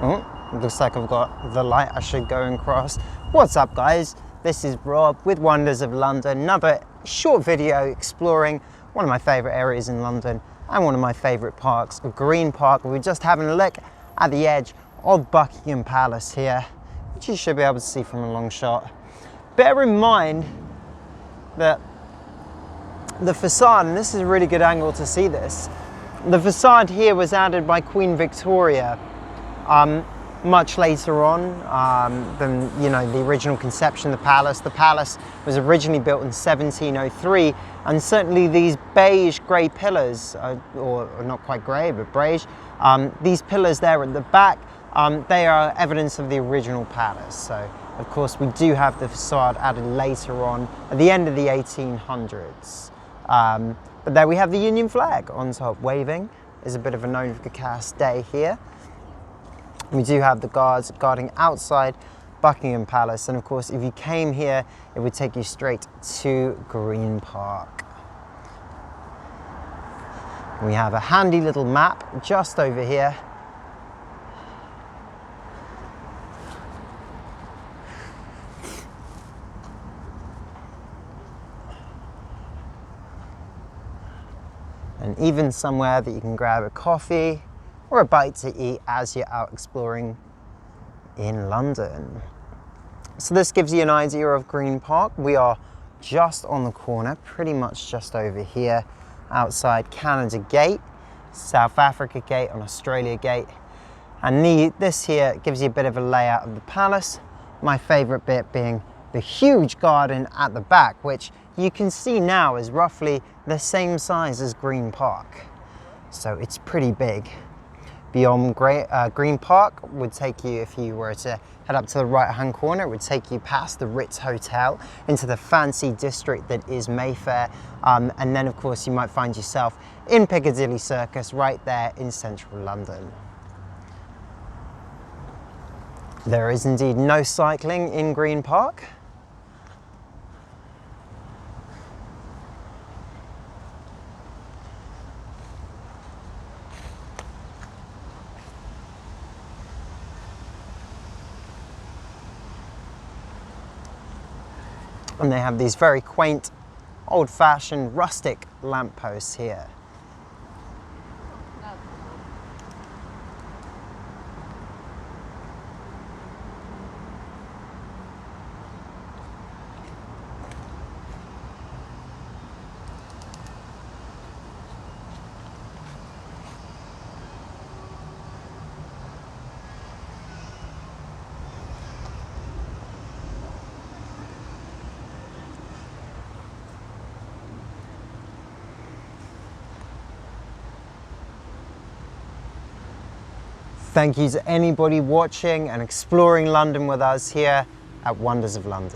Oh, looks like I've got the light I should go and cross. What's up, guys? This is Rob with Wonders of London. Another short video exploring one of my favourite areas in London and one of my favourite parks, Green Park. We're just having a look at the edge of Buckingham Palace here, which you should be able to see from a long shot. Bear in mind that the facade, and this is a really good angle to see this, the facade here was added by Queen Victoria much later on than the original conception of the palace. The palace was originally built in 1703, and certainly these beige grey pillars, or not quite grey but beige, these pillars there at the back, they are evidence of the original palace. So of course we do have the facade added later on at the end of the 1800s. But there we have the Union flag on top waving. Is a bit of an overcast day here. We do have the guards guarding outside Buckingham Palace, and of course if you came here it would take you straight to Green Park. We have a handy little map just over here. And even somewhere that you can grab a coffee or a bite to eat as you're out exploring in London. So this gives you an idea of Green Park. We are just on the corner, pretty much just over here, outside Canada Gate, South Africa Gate, and Australia Gate. And this here gives you a bit of a layout of the palace. My favourite bit being the huge garden at the back, which you can see now is roughly the same size as Green Park. So it's pretty big. Beyond Green Park would take you, if you were to head up to the right hand corner, it would take you past the Ritz Hotel into the fancy district that is Mayfair. And then of course you might find yourself in Piccadilly Circus right there in central London. There is indeed no cycling in Green Park. And they have these very quaint, old-fashioned, rustic lampposts here. Thank you to anybody watching and exploring London with us here at Wonders of London.